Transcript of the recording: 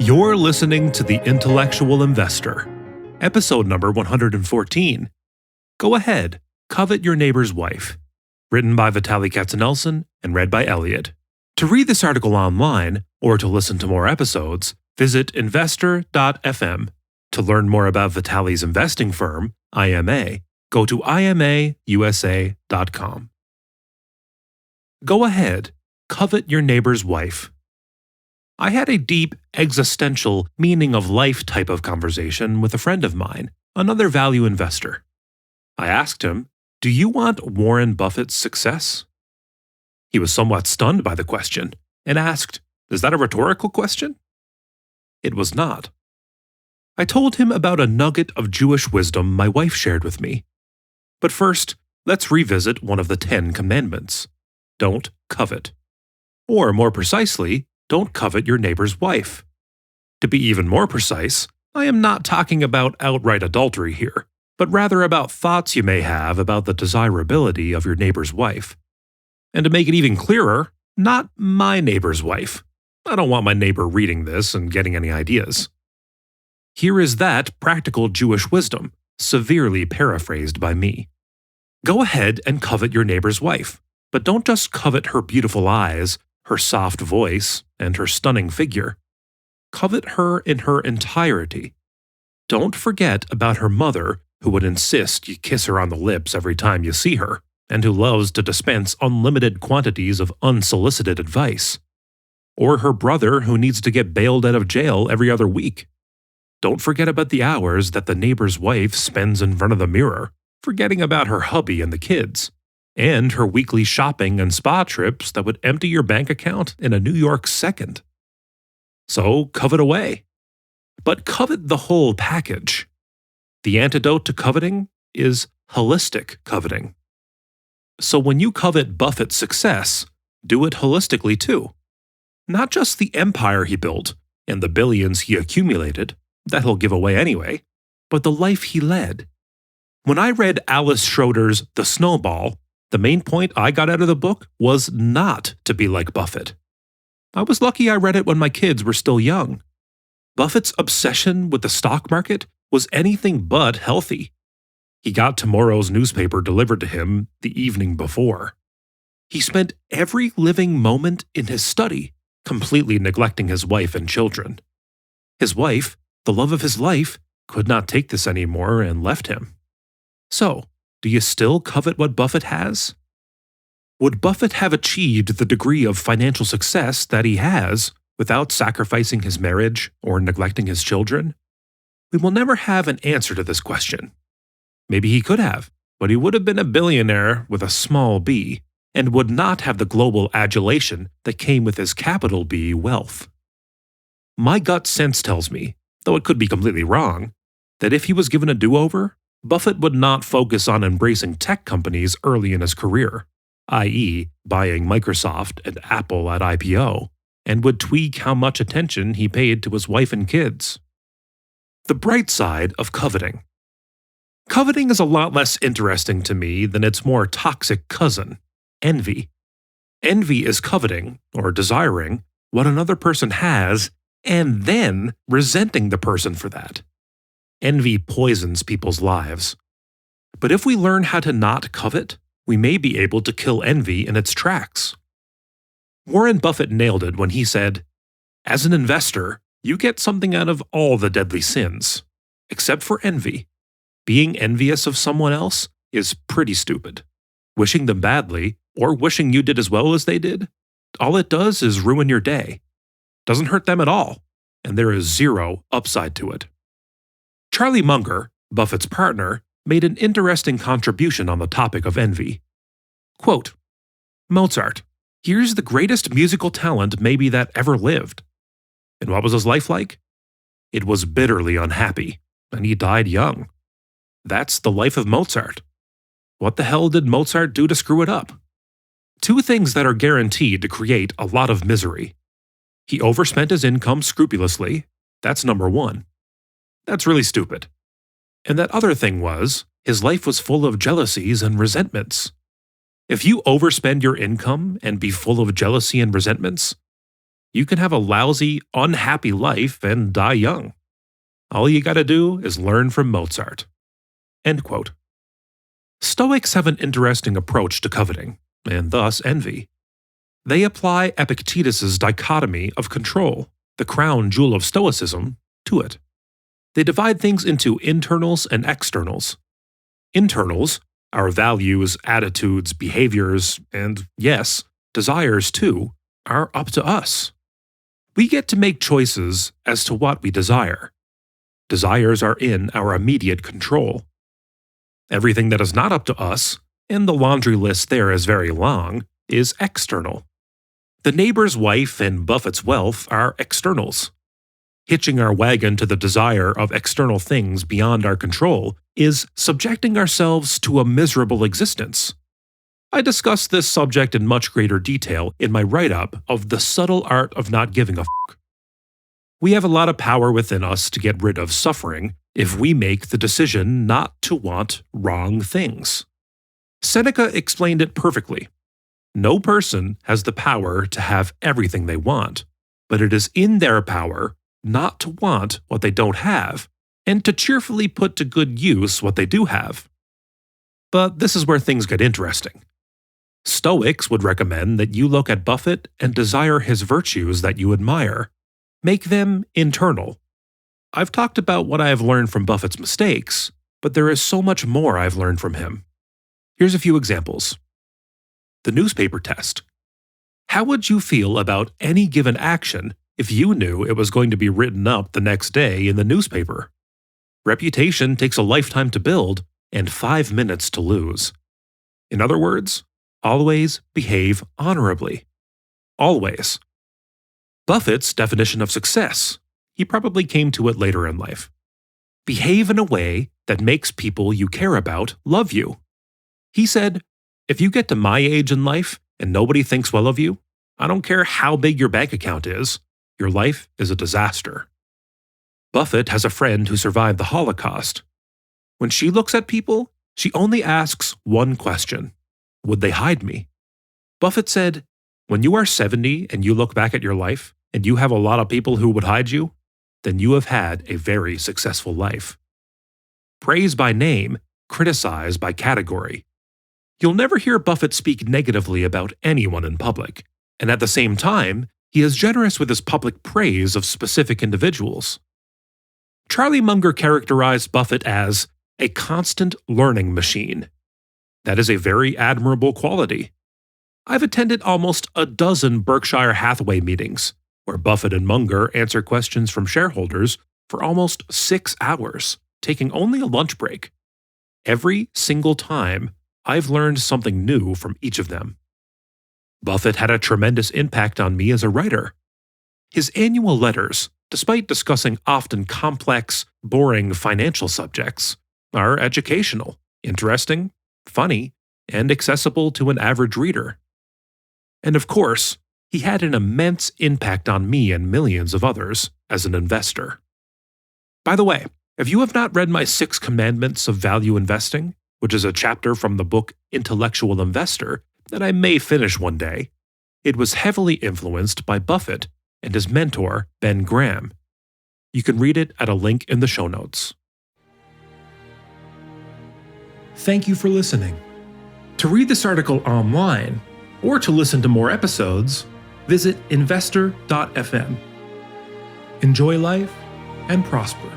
You're listening to The Intellectual Investor, episode number 114. Go ahead, covet your neighbor's wife. Written by Vitaliy and read by Elliot. To read this article online, or to listen to more episodes, visit investor.fm. To learn more about Vitaliy's investing firm, IMA, go to imausa.com. Go ahead, covet your neighbor's wife. I had a deep, existential, meaning of life type of conversation with a friend of mine, another value investor. I asked him, "Do you want Warren Buffett's success?" He was somewhat stunned by the question and asked, "Is that a rhetorical question?" It was not. I told him about a nugget of Jewish wisdom my wife shared with me. But first, let's revisit one of the 10 Commandments. Don't covet. Or more precisely, don't covet your neighbor's wife. To be even more precise, I am not talking about outright adultery here, but rather about thoughts you may have about the desirability of your neighbor's wife. And to make it even clearer, not my neighbor's wife. I don't want my neighbor reading this and getting any ideas. Here is that practical Jewish wisdom, severely paraphrased by me. Go ahead and covet your neighbor's wife, but don't just covet her beautiful eyes, her soft voice, and her stunning figure. Covet her in her entirety. Don't forget about her mother, who would insist you kiss her on the lips every time you see her, and who loves to dispense unlimited quantities of unsolicited advice. Or her brother, who needs to get bailed out of jail every other week. Don't forget about the hours that the neighbor's wife spends in front of the mirror, forgetting about her hubby and the kids, and her weekly shopping and spa trips that would empty your bank account in a New York second. So covet away. But covet the whole package. The antidote to coveting is holistic coveting. So when you covet Buffett's success, do it holistically too. Not just the empire he built and the billions he accumulated, that he'll give away anyway, but the life he led. When I read Alice Schroeder's The Snowball, the main point I got out of the book was not to be like Buffett. I was lucky I read it when my kids were still young. Buffett's obsession with the stock market was anything but healthy. He got tomorrow's newspaper delivered to him the evening before. He spent every living moment in his study, completely neglecting his wife and children. His wife, the love of his life, could not take this anymore and left him. So, do you still covet what Buffett has? Would Buffett have achieved the degree of financial success that he has without sacrificing his marriage or neglecting his children? We will never have an answer to this question. Maybe he could have, but he would have been a billionaire with a small b, and would not have the global adulation that came with his capital B wealth. My gut sense tells me, though it could be completely wrong, that if he was given a do-over, Buffett would not focus on embracing tech companies early in his career, i.e., buying Microsoft and Apple at IPO, and would tweak how much attention he paid to his wife and kids. The bright side of coveting. Coveting is a lot less interesting to me than its more toxic cousin, envy. Envy is coveting, or desiring, what another person has, and then resenting the person for that. Envy poisons people's lives. But if we learn how to not covet, we may be able to kill envy in its tracks. Warren Buffett nailed it when he said, "As an investor, you get something out of all the deadly sins, except for envy. Being envious of someone else is pretty stupid. Wishing them badly, or wishing you did as well as they did, all it does is ruin your day. Doesn't hurt them at all, and there is zero upside to it." Charlie Munger, Buffett's partner, made an interesting contribution on the topic of envy. Quote, "Mozart, here's the greatest musical talent maybe that ever lived. And what was his life like? It was bitterly unhappy, and he died young. That's the life of Mozart. What the hell did Mozart do to screw it up? Two things that are guaranteed to create a lot of misery. He overspent his income scrupulously. That's number one. That's really stupid. And that other thing was, his life was full of jealousies and resentments. If you overspend your income and be full of jealousy and resentments, You can have a lousy, unhappy life and die young. All you gotta do is learn from Mozart." End quote. Stoics have an interesting approach to coveting, and thus envy. They apply Epictetus's dichotomy of control, the crown jewel of Stoicism, to it. They divide things into internals and externals. Internals, our values, attitudes, behaviors, and yes, desires too, are up to us. We get to make choices as to what we desire. Desires are in our immediate control. Everything that is not up to us, and the laundry list there is very long, is external. The neighbor's wife and Buffett's wealth are externals. Hitching our wagon to the desire of external things beyond our control is subjecting ourselves to a miserable existence. I discuss this subject in much greater detail in my write-up of The Subtle Art of Not Giving a F***. We have a lot of power within us to get rid of suffering if we make the decision not to want wrong things. Seneca explained it perfectly. No person has the power to have everything they want, but it is in their power not to want what they don't have, and to cheerfully put to good use what they do have. But this is where things get interesting. Stoics would recommend that you look at Buffett and desire his virtues that you admire. Make them internal. I've talked about what I have learned from Buffett's mistakes, but there is so much more I've learned from him. Here's a few examples. The newspaper test. How would you feel about any given action if you knew it was going to be written up the next day in the newspaper? Reputation takes a lifetime to build and 5 minutes to lose. In other words, always behave honorably. Always. Buffett's definition of success. He probably came to it later in life. Behave in a way that makes people you care about love you. He said, "If you get to my age in life and nobody thinks well of you, I don't care how big your bank account is, your life is a disaster." Buffett has a friend who survived the Holocaust. When she looks at people, she only asks one question: would they hide me? Buffett said, "When you are 70 and you look back at your life and you have a lot of people who would hide you, then you have had a very successful life." Praise by name, criticize by category. You'll never hear Buffett speak negatively about anyone in public, and at the same time, he is generous with his public praise of specific individuals. Charlie Munger characterized Buffett as a constant learning machine. That is a very admirable quality. I've attended almost a dozen Berkshire Hathaway meetings, where Buffett and Munger answer questions from shareholders for almost 6 hours, taking only a lunch break. Every single time, I've learned something new from each of them. Buffett had a tremendous impact on me as a writer. His annual letters, despite discussing often complex, boring financial subjects, are educational, interesting, funny, and accessible to an average reader. And of course, he had an immense impact on me and millions of others as an investor. By the way, if you have not read my 6 Commandments of Value Investing, which is a chapter from the book Intellectual Investor that I may finish one day, it was heavily influenced by Buffett and his mentor, Ben Graham. You can read it at a link in the show notes. Thank you for listening. To read this article online, or to listen to more episodes, visit investor.fm. Enjoy life and prosper.